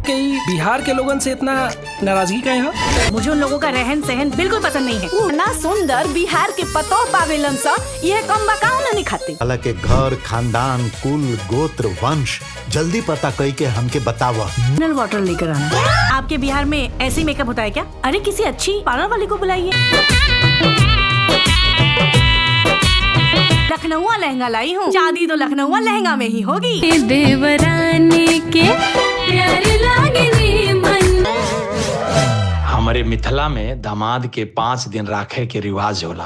कई बिहार के लोगन से इतना नाराजगी का है? मुझे उन लोगों का रहन सहन बिल्कुल पसंद नहीं है। ना सुंदर बिहार के पतो पावेलन सा ये कम बकाऊ नहीं खाते। हालांकि घर, खानदान, कुल, गोत्र, वंश जल्दी पता कई के हमके बतावा। मिनरल वाटर लेकर आना। आपके बिहार में ऐसे मेकअप होता है क्या? अरे किसी अच्छी पार्लर वाली को बुलाइए। लखनऊ लहंगा लाई हूँ, शादी तो लखनऊ लहंगा में ही होगी। देवरानी के प्यारे लागनी मन। हमारे मिथिला में दामाद के 5 दिन राखे के रिवाज होला।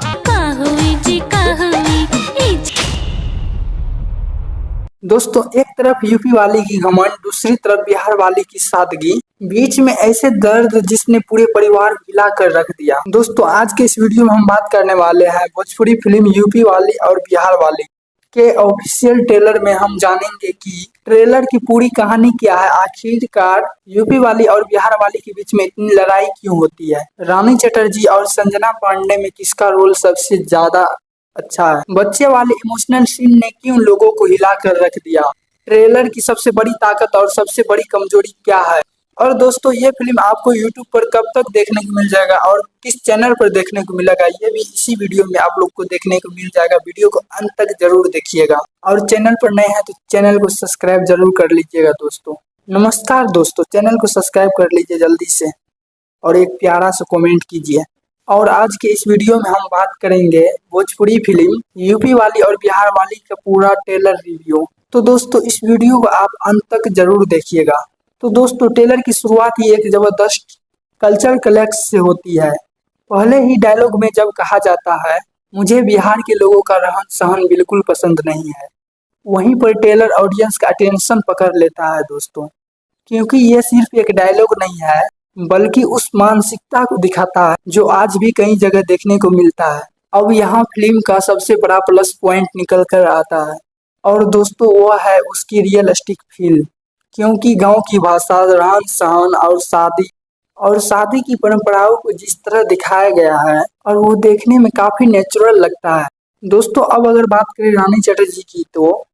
दोस्तों, एक तरफ यूपी वाली की घमंड, दूसरी तरफ बिहार वाली की सादगी, बीच में ऐसे दर्द जिसने पूरे परिवार को हिला कर रख दिया। दोस्तों, आज के इस वीडियो में हम बात करने वाले हैं भोजपुरी फिल्म यूपी वाली और बिहार वाली के ऑफिशियल ट्रेलर में हम जानेंगे कि ट्रेलर की पूरी कहानी क्या है। आखिरकार यूपी वाली और बिहार वाली के बीच में इतनी लड़ाई क्यों होती है? रानी चटर्जी और संजना पांडे में किसका रोल सबसे ज्यादा अच्छा है? बच्चे वाले इमोशनल सीन ने क्यों लोगों को हिला कर रख दिया? ट्रेलर की सबसे बड़ी ताकत और सबसे बड़ी कमजोरी क्या है? और दोस्तों, ये फिल्म आपको YouTube पर कब तक देखने को मिल जाएगा और किस चैनल पर देखने को मिलेगा, ये भी इसी वीडियो में आप लोग को देखने को मिल जाएगा। वीडियो को अंत तक जरूर देखिएगा और चैनल पर नए हैं तो चैनल को सब्सक्राइब जरूर कर लीजिएगा। दोस्तों नमस्कार दोस्तों, चैनल को सब्सक्राइब कर लीजिए जल्दी से और एक प्यारा सा कमेंट कीजिए। और आज के इस वीडियो में हम बात करेंगे भोजपुरी फिल्म यूपी वाली और बिहार वाली का पूरा ट्रेलर रिव्यू। तो दोस्तों, इस वीडियो को आप अंत तक जरूर देखिएगा। तो दोस्तों, ट्रेलर की शुरुआत ही एक जबरदस्त कल्चर क्लैश से होती है। पहले ही डायलॉग में जब कहा जाता है मुझे बिहार के लोगों का रहन सहन बिल्कुल पसंद नहीं है, वहीं पर ट्रेलर ऑडियंस का अटेंशन पकड़ लेता है दोस्तों, क्योंकि ये सिर्फ एक डायलॉग नहीं है बल्कि उस मानसिकता को दिखाता है जो आज भी कई जगह देखने को मिलता है। अब यहाँ फिल्म का सबसे बड़ा प्लस पॉइंट निकल कर आता है और दोस्तों वो है उसकी रियलिस्टिक फील, क्योंकि गांव की भाषा, रहन सहन और शादी की परंपराओं को जिस तरह दिखाया गया है और वो देखने में काफी नेचुरल लगता है। दोस्तों, अब अगर बात करें रानी चटर्जी की, तो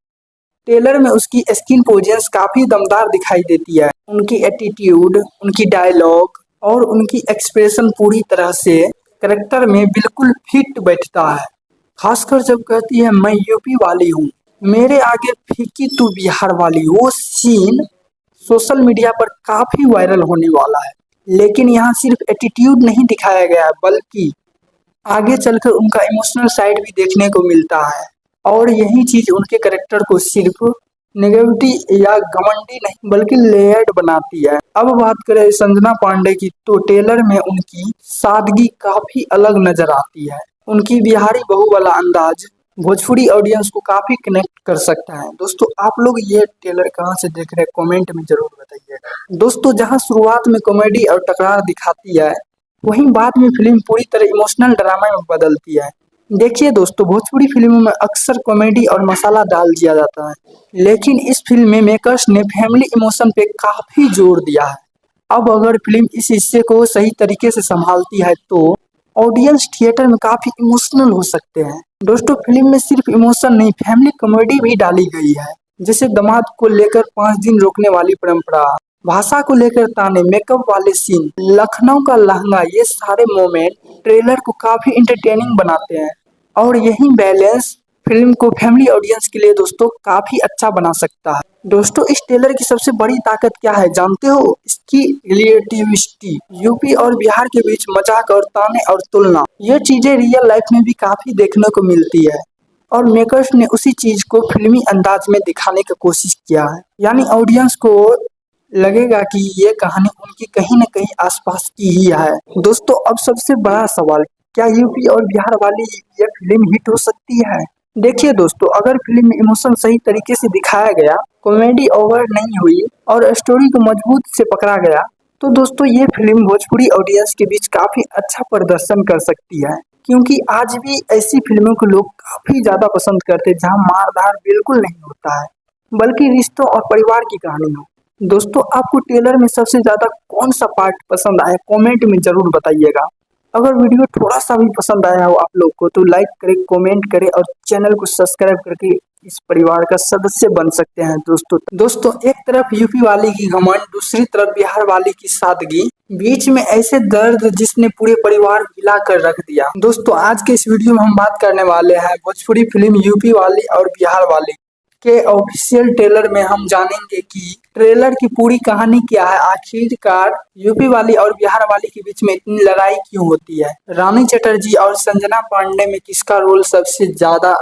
ट्रेलर में उसकी स्किन पोजेंस काफी दमदार दिखाई देती है। उनकी एटीट्यूड, उनकी डायलॉग और उनकी एक्सप्रेशन पूरी तरह से कैरेक्टर में बिल्कुल फिट बैठता है। खासकर जब कहती है मैं यूपी वाली हूँ, मेरे आगे फीकी तू बिहार वाली, वो सीन सोशल मीडिया पर काफी वायरल होने वाला है। लेकिन यहाँ सिर्फ एटीट्यूड नहीं दिखाया गया बल्कि आगे चलकर उनका इमोशनल साइड भी देखने को मिलता है और यही चीज उनके कैरेक्टर को सिर्फ नेगेटिविटी या घमंडी नहीं बल्कि लेयर्ड बनाती है। अब बात करें संजना पांडे की, तो ट्रेलर में उनकी सादगी काफी अलग नजर आती है। उनकी बिहारी बहू वाला अंदाज भोजपुरी ऑडियंस को काफी कनेक्ट कर सकता है। दोस्तों, आप लोग ये ट्रेलर कहाँ से देख रहे हैं कमेंट में जरूर बताइएगा। दोस्तों, जहां शुरुआत में कॉमेडी और टकरार दिखाती है, वहीं बाद में फिल्म पूरी तरह इमोशनल ड्रामा में बदलती है। देखिए दोस्तों, भोजपुरी फिल्मों में अक्सर कॉमेडी और मसाला डाल दिया जाता है, लेकिन इस फिल्म में मेकर्स ने फैमिली इमोशन पे काफी जोर दिया है। अब अगर फिल्म इस हिस्से को सही तरीके से संभालती है तो ऑडियंस थिएटर में काफी इमोशनल हो सकते हैं। दोस्तों, फिल्म में सिर्फ इमोशन नहीं, फैमिली कॉमेडी भी डाली गई है, जैसे दामाद को लेकर 5 दिन रोकने वाली परंपरा, भाषा को लेकर ताने, मेकअप वाले सीन, लखनऊ का लहंगा, ये सारे मोमेंट ट्रेलर को काफी इंटरटेनिंग बनाते हैं और यही बैलेंस फिल्म को फैमिली ऑडियंस के लिए दोस्तों काफी अच्छा बना सकता है। दोस्तों, इस ट्रेलर की सबसे बड़ी ताकत क्या है जानते हो? इसकी रिलेटिविटी। यूपी और बिहार के बीच मजाक और ताने और तुलना, ये चीजें रियल लाइफ में भी काफी देखने को मिलती है और मेकर्स ने उसी चीज को फिल्मी अंदाज में दिखाने की कोशिश किया है। यानी ऑडियंस को लगेगा कि ये कहानी उनकी कहीं न कहीं आसपास की ही है। दोस्तों, अब सबसे बड़ा सवाल, क्या यूपी और बिहार वाली ये फिल्म हिट हो सकती है? देखिए दोस्तों, अगर फिल्म में इमोशन सही तरीके से दिखाया गया, कॉमेडी ओवर नहीं हुई और स्टोरी को मजबूत से पकड़ा गया, तो दोस्तों ये फिल्म भोजपुरी ऑडियंस के बीच काफी अच्छा प्रदर्शन कर सकती है। क्योंकि आज भी ऐसी फिल्मों को लोग काफी ज्यादा पसंद करते हैं जहां मारधार बिल्कुल नहीं होता है बल्कि रिश्तों और परिवार की कहानी हो। दोस्तों, आपको ट्रेलर में सबसे ज्यादा कौन सा पार्ट पसंद आया कमेंट में जरूर बताइएगा। अगर वीडियो थोड़ा सा भी पसंद आया हो आप लोग को तो लाइक करें, कमेंट करें और चैनल को सब्सक्राइब करके इस परिवार का सदस्य बन सकते हैं दोस्तों एक तरफ यूपी वाली की घमंड, दूसरी तरफ बिहार वाली की सादगी, बीच में ऐसे दर्द जिसने पूरे परिवार को हिला कर रख दिया। दोस्तों आज के इस वीडियो में हम बात करने वाले हैं भोजपुरी फिल्म यूपी वाली और बिहार वाली के ऑफिशियल ट्रेलर में हम जानेंगे कि ट्रेलर की पूरी कहानी क्या है, आखिरकार यूपी वाली और बिहार वाली के बीच में इतनी लड़ाई क्यों होती है, रानी चटर्जी और संजना पांडे में किसका रोल सबसे ज्यादा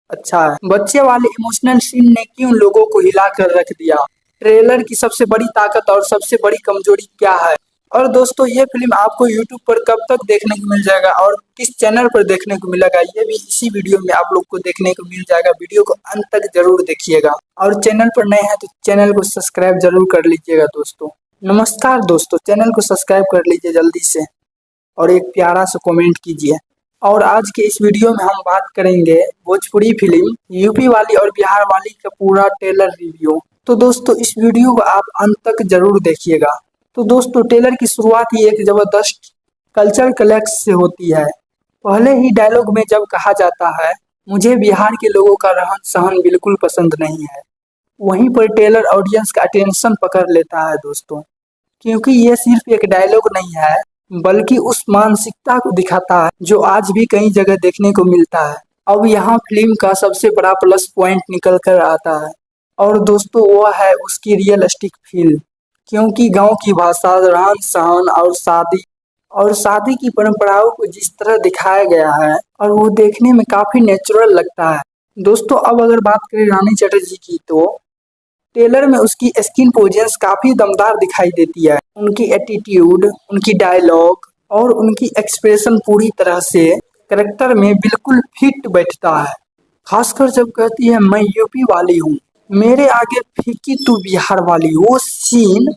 अच्छा है, बच्चे वाले इमोशनल सीन ने क्यों लोगों को हिला कर रख दिया, ट्रेलर की सबसे बड़ी ताकत और सबसे बड़ी कमजोरी क्या है, और दोस्तों ये फिल्म आपको YouTube पर कब तक देखने को मिल जाएगा और किस चैनल पर देखने को मिलेगा, ये भी इसी वीडियो में आप लोग को देखने को मिल जाएगा। वीडियो को अंत तक जरूर देखिएगा और चैनल पर नए हैं तो चैनल को सब्सक्राइब जरूर कर लीजिएगा। दोस्तों नमस्कार दोस्तों, चैनल को सब्सक्राइब कर लीजिए जल्दी से और एक प्यारा सा कमेंट कीजिए। और आज के इस वीडियो में हम बात करेंगे भोजपुरी फिल्म यूपी वाली और बिहार वाली का पूरा ट्रेलर रिव्यू। तो दोस्तों इस वीडियो को आप अंत तक जरूर देखिएगा। तो दोस्तों ट्रेलर की शुरुआत ही एक जबरदस्त कल्चर क्लैश से होती है। पहले ही डायलॉग में जब कहा जाता है मुझे बिहार के लोगों का रहन सहन बिल्कुल पसंद नहीं है, वहीं पर ट्रेलर ऑडियंस का अटेंशन पकड़ लेता है दोस्तों, क्योंकि ये सिर्फ एक डायलॉग नहीं है बल्कि उस मानसिकता को दिखाता है जो आज भी कई जगह देखने को मिलता है। अब यहाँ फिल्म का सबसे बड़ा प्लस पॉइंट निकल कर आता है और दोस्तों वो है उसकी रियलिस्टिक फील, क्योंकि गांव की भाषा, रहन सहन और शादी की परंपराओं को जिस तरह दिखाया गया है और वो देखने में काफी नेचुरल लगता है। दोस्तों अब अगर बात करें रानी चटर्जी की तो ट्रेलर में उसकी स्किन पोजेंस काफी दमदार दिखाई देती है। उनकी एटीट्यूड, उनकी डायलॉग और उनकी एक्सप्रेशन पूरी तरह से कैरेक्टर में बिल्कुल फिट बैठता है। खासकर जब कहती है मैं यूपी वाली हूँ, मेरे आगे फीकी तू बिहार वाली, वो सीन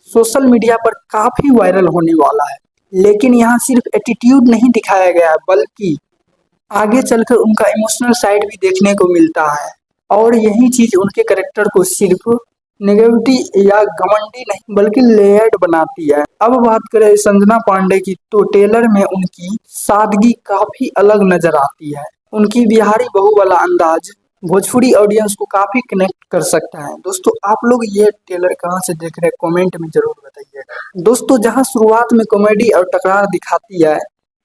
सोशल मीडिया पर काफी वायरल होने वाला है। लेकिन यहाँ सिर्फ एटीट्यूड नहीं दिखाया गया बल्कि आगे चलकर उनका इमोशनल साइड भी देखने को मिलता है और यही चीज उनके कैरेक्टर को सिर्फ नेगेटिविटी या घमंडी नहीं बल्कि लेयर्ड बनाती है। अब बात करें संजना पांडे की तो ट्रेलर में उनकी सादगी काफी अलग नजर आती है। उनकी बिहारी बहू वाला अंदाज भोजपुरी ऑडियंस को काफी कनेक्ट कर सकता है। दोस्तों आप लोग ये ट्रेलर कहाँ से देख रहे हैं कमेंट में जरूर बताइएगा। दोस्तों जहाँ शुरुआत में कॉमेडी और टकरार दिखाती है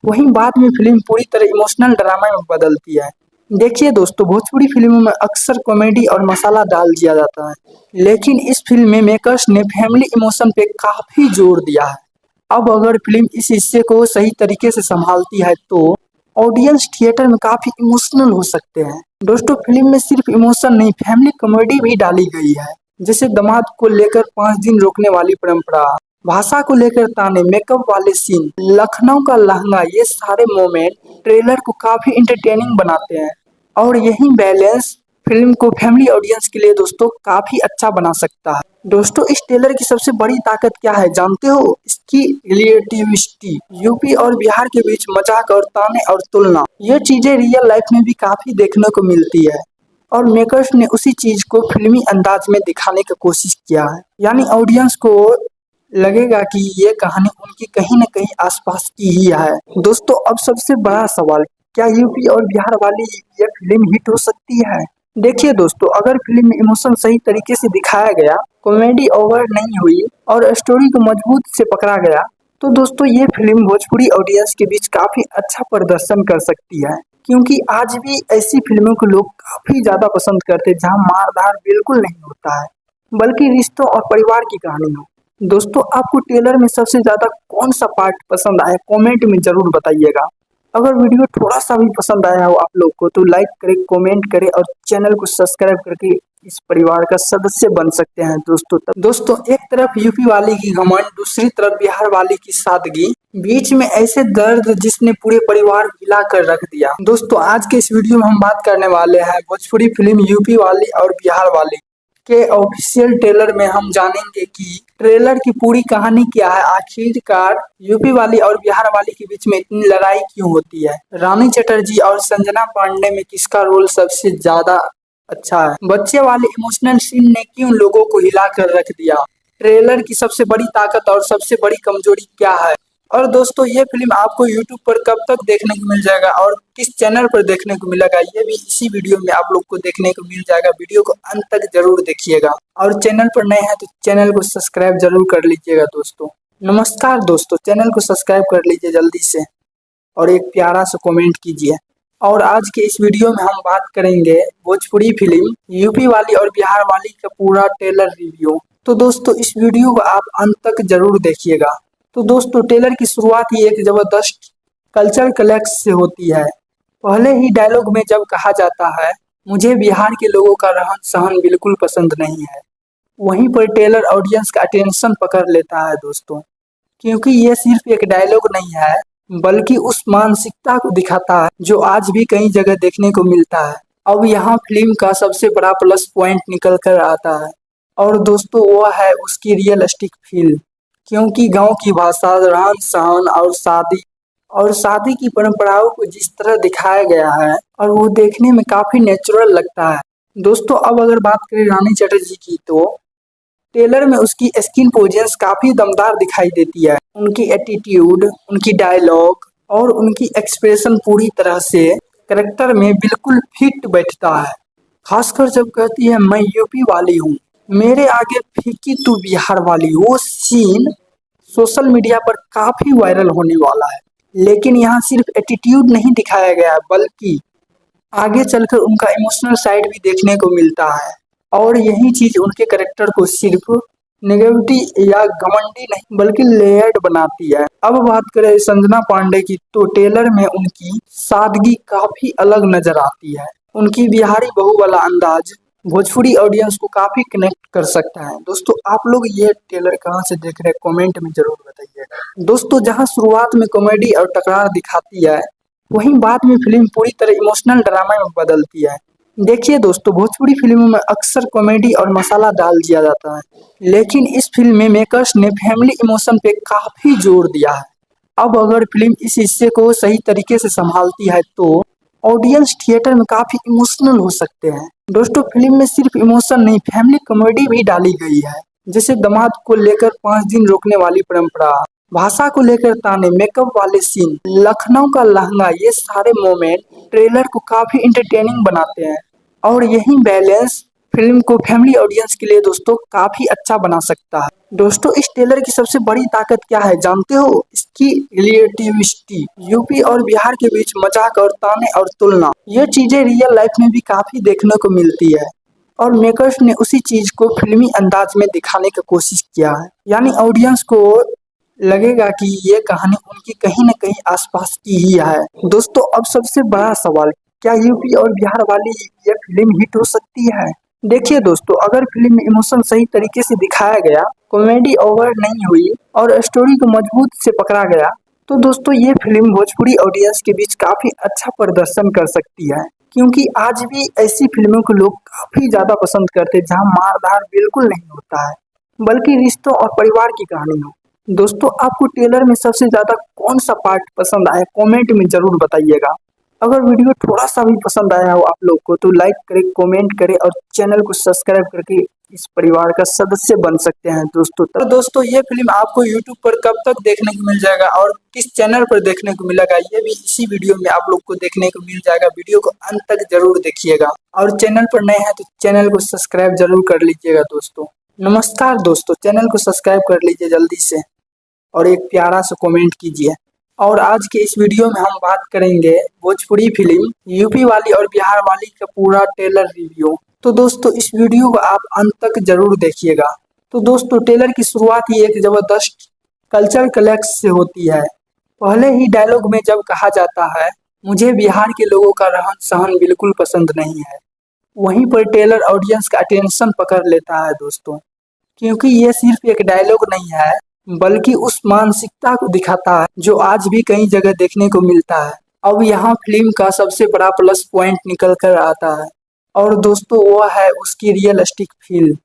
वहीं बाद में फिल्म पूरी तरह इमोशनल ड्रामा में बदलती है। देखिए दोस्तों भोजपुरी फिल्मों में अक्सर कॉमेडी और मसाला डाल दिया जाता है, लेकिन इस फिल्म में मेकर्स ने फैमिली इमोशन पे काफी जोर दिया है। अब अगर फिल्म इस हिस्से को सही तरीके से संभालती है तो ऑडियंस थिएटर में काफी इमोशनल हो सकते हैं। दोस्तों फिल्म में सिर्फ इमोशन नहीं, फैमिली कॉमेडी भी डाली गई है, जैसे दामाद को लेकर 5 दिन रोकने वाली परंपरा, भाषा को लेकर ताने, मेकअप वाले सीन, लखनऊ का लहंगा, ये सारे मोमेंट ट्रेलर को काफी इंटरटेनिंग बनाते हैं और यही बैलेंस फिल्म को फैमिली ऑडियंस के लिए दोस्तों काफी अच्छा बना सकता है। दोस्तों इस ट्रेलर की सबसे बड़ी ताकत क्या है जानते हो? इसकी रिलेटिविटी। यूपी और बिहार के बीच मजाक और ताने और तुलना, ये चीजें रियल लाइफ में भी काफी देखने को मिलती है और मेकर्स ने उसी चीज को फिल्मी अंदाज में दिखाने की कोशिश किया है। यानी ऑडियंस को लगेगा कि ये कहानी उनकी कहीं न कहीं आसपास की ही है। दोस्तों अब सबसे बड़ा सवाल, क्या यूपी और बिहार वाली ये फिल्म हिट हो सकती है? देखिए दोस्तों अगर फिल्म में इमोशन सही तरीके से दिखाया गया, कॉमेडी ओवर नहीं हुई और स्टोरी को मजबूत से पकड़ा गया तो दोस्तों ये फिल्म भोजपुरी ऑडियंस के बीच काफी अच्छा प्रदर्शन कर सकती है, क्योंकि आज भी ऐसी फिल्मों को लोग काफी ज्यादा पसंद करते हैं जहाँ मारधार बिल्कुल नहीं होता है बल्कि रिश्तों और परिवार की कहानी हो। दोस्तों आपको ट्रेलर में सबसे ज्यादा कौन सा पार्ट पसंद आया कमेंट में जरूर बताइएगा। अगर वीडियो थोड़ा सा भी पसंद आया हो आप लोग को तो लाइक करें, कमेंट करें और चैनल को सब्सक्राइब करके इस परिवार का सदस्य बन सकते हैं। दोस्तों एक तरफ यूपी वाली की घमंड, दूसरी तरफ बिहार वाली की सादगी, बीच में ऐसे दर्द जिसने पूरे परिवार को हिला कर रख दिया। दोस्तों आज के इस वीडियो में हम बात करने वाले हैं भोजपुरी फिल्म यूपी वाली और बिहार वाली के ऑफिशियल ट्रेलर में हम जानेंगे कि ट्रेलर की पूरी कहानी क्या है, आखिरकार यूपी वाली और बिहार वाली के बीच में इतनी लड़ाई क्यों होती है, रानी चटर्जी और संजना पांडे में किसका रोल सबसे ज्यादा अच्छा है, बच्चे वाले इमोशनल सीन ने क्यों लोगों को हिला कर रख दिया, ट्रेलर की सबसे बड़ी ताकत और सबसे बड़ी कमजोरी क्या है, और दोस्तों ये फिल्म आपको YouTube पर कब तक देखने को मिल जाएगा और किस चैनल पर देखने को मिलेगा, ये भी इसी वीडियो में आप लोग को देखने को मिल जाएगा। वीडियो को अंत तक जरूर देखिएगा और चैनल पर नए हैं तो चैनल को सब्सक्राइब जरूर कर लीजिएगा। दोस्तों नमस्कार दोस्तों, चैनल को सब्सक्राइब कर लीजिए जल्दी से और एक प्यारा सा कमेंट कीजिए। और आज के इस वीडियो में हम बात करेंगे भोजपुरी फिल्म यूपी वाली और बिहार वाली का पूरा ट्रेलर रिव्यू। तो दोस्तों इस वीडियो को आप अंत तक जरूर देखिएगा। तो दोस्तों ट्रेलर की शुरुआत ही एक जबरदस्त कल्चर क्लैश से होती है। पहले ही डायलॉग में जब कहा जाता है मुझे बिहार के लोगों का रहन सहन बिल्कुल पसंद नहीं है, वहीं पर ट्रेलर ऑडियंस का अटेंशन पकड़ लेता है दोस्तों, क्योंकि ये सिर्फ एक डायलॉग नहीं है बल्कि उस मानसिकता को दिखाता है जो आज भी कई जगह देखने को मिलता है। अब यहाँ फिल्म का सबसे बड़ा प्लस पॉइंट निकल कर आता है और दोस्तों वो है उसकी रियलिस्टिक फील, क्योंकि गांव की भाषा, रहन सहन और शादी की परंपराओं को जिस तरह दिखाया गया है और वो देखने में काफी नेचुरल लगता है। दोस्तों अब अगर बात करें रानी चटर्जी की, तो ट्रेलर में उसकी स्किन पोजेंस काफी दमदार दिखाई देती है। उनकी एटीट्यूड, उनकी डायलॉग और उनकी एक्सप्रेशन पूरी तरह से कैरेक्टर में बिल्कुल फिट बैठता है। खासकर जब कहती है मैं यूपी वाली हूँ, मेरे आगे फीकी तू बिहार वाली, वो सीन सोशल मीडिया पर काफी वायरल होने वाला है। लेकिन यहाँ सिर्फ एटीट्यूड नहीं दिखाया गया बल्कि आगे चलकर उनका इमोशनल साइड भी देखने को मिलता है और यही चीज उनके कैरेक्टर को सिर्फ नेगेटिविटी या घमंडी नहीं बल्कि लेयर्ड बनाती है। अब बात करें संजना पांडे की, तो ट्रेलर में उनकी सादगी काफी अलग नजर आती है। उनकी बिहारी बहू वाला अंदाज भोजपुरी ऑडियंस को काफी कनेक्ट कर सकता है। दोस्तों आप लोग ये ट्रेलर कहाँ से देख रहे हैं कमेंट में जरूर बताइएगा। दोस्तों जहाँ शुरुआत में कॉमेडी और टकरार दिखाती है, वहीं बाद में फिल्म पूरी तरह इमोशनल ड्रामा में बदलती है। देखिए दोस्तों भोजपुरी फिल्मों में अक्सर कॉमेडी और मसाला डाल दिया जाता है, लेकिन इस फिल्म में मेकर्स ने फैमिली इमोशन पे काफी जोर दिया है। अब अगर फिल्म इस हिस्से को सही तरीके से संभालती है तो ऑडियंस थिएटर में काफी इमोशनल हो सकते हैं। दोस्तों फिल्म में सिर्फ इमोशन नहीं, फैमिली कॉमेडी भी डाली गई है, जैसे दामाद को लेकर 5 दिन रोकने वाली परंपरा, भाषा को लेकर ताने, मेकअप वाले सीन, लखनऊ का लहंगा, ये सारे मोमेंट ट्रेलर को काफी इंटरटेनिंग बनाते हैं और यही बैलेंस फिल्म को फैमिली ऑडियंस के लिए दोस्तों काफी अच्छा बना सकता है। दोस्तों इस ट्रेलर की सबसे बड़ी ताकत क्या है जानते हो? इसकी रिलेटिविटी। यूपी और बिहार के बीच मजाक और ताने और तुलना, ये चीजें रियल लाइफ में भी काफी देखने को मिलती है और मेकर्स ने उसी चीज को फिल्मी अंदाज में दिखाने की कोशिश किया है। यानी ऑडियंस को लगेगा कि ये कहानी उनकी कहीं न कहीं आसपास की ही है। दोस्तों अब सबसे बड़ा सवाल, क्या यूपी और बिहार वाली ये फिल्म हिट हो सकती है? देखिए दोस्तों अगर फिल्म में इमोशन सही तरीके से दिखाया गया, कॉमेडी ओवर नहीं हुई और स्टोरी को मजबूत से पकड़ा गया, तो दोस्तों ये फिल्म भोजपुरी ऑडियंस के बीच काफी अच्छा प्रदर्शन कर सकती है। क्योंकि आज भी ऐसी फिल्मों को लोग काफी ज्यादा पसंद करते हैं जहां मारधार बिल्कुल नहीं होता है बल्कि रिश्तों और परिवार की कहानी हो। दोस्तों आपको ट्रेलर में सबसे ज्यादा कौन सा पार्ट पसंद आया कमेंट में जरूर बताइएगा। अगर वीडियो थोड़ा सा भी पसंद आया हो आप लोग को तो लाइक करें, कमेंट करें और चैनल को सब्सक्राइब करके इस परिवार का सदस्य बन सकते हैं दोस्तों। तो दोस्तों ये फिल्म आपको YouTube पर कब तक देखने को मिल जाएगा और किस चैनल पर देखने को मिलेगा, ये भी इसी वीडियो में आप लोग को देखने को मिल जाएगा। वीडियो को अंत तक जरूर देखिएगा और चैनल पर नए हैं तो चैनल को सब्सक्राइब जरूर कर लीजिएगा। दोस्तों नमस्कार दोस्तों, चैनल को सब्सक्राइब कर लीजिए जल्दी से और एक प्यारा सा कमेंट कीजिए। और आज के इस वीडियो में हम बात करेंगे भोजपुरी फिल्म यूपी वाली और बिहार वाली का पूरा ट्रेलर रिव्यू। तो दोस्तों इस वीडियो को आप अंत तक जरूर देखिएगा। तो दोस्तों ट्रेलर की शुरुआत ही एक जबरदस्त कल्चर क्लैश से होती है। पहले ही डायलॉग में जब कहा जाता है मुझे बिहार के लोगों का रहन सहन बिल्कुल पसंद नहीं है, वहीं पर ट्रेलर ऑडियंस का अटेंशन पकड़ लेता है दोस्तों, क्योंकि ये सिर्फ एक डायलॉग नहीं है बल्कि उस मानसिकता को दिखाता है जो आज भी कई जगह देखने को मिलता है। अब यहाँ फिल्म का सबसे बड़ा प्लस पॉइंट निकल कर आता है और दोस्तों वो है उसकी रियलिस्टिक फील,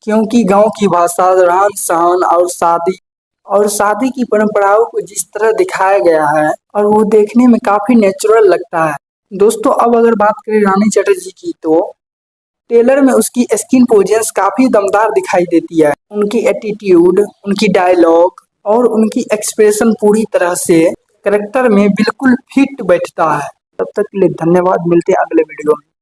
क्योंकि गांव की भाषा, रहन सहन और शादी की परंपराओं को जिस तरह दिखाया गया है और वो देखने में काफी नेचुरल लगता है। दोस्तों अब अगर बात करें रानी चटर्जी की, तो ट्रेलर में उसकी स्किन पोजेंस काफी दमदार दिखाई देती है। उनकी एटीट्यूड, उनकी डायलॉग और उनकी एक्सप्रेशन पूरी तरह से कैरेक्टर में बिल्कुल फिट बैठता है। तब तक के लिए धन्यवाद, मिलते हैं अगले वीडियो में।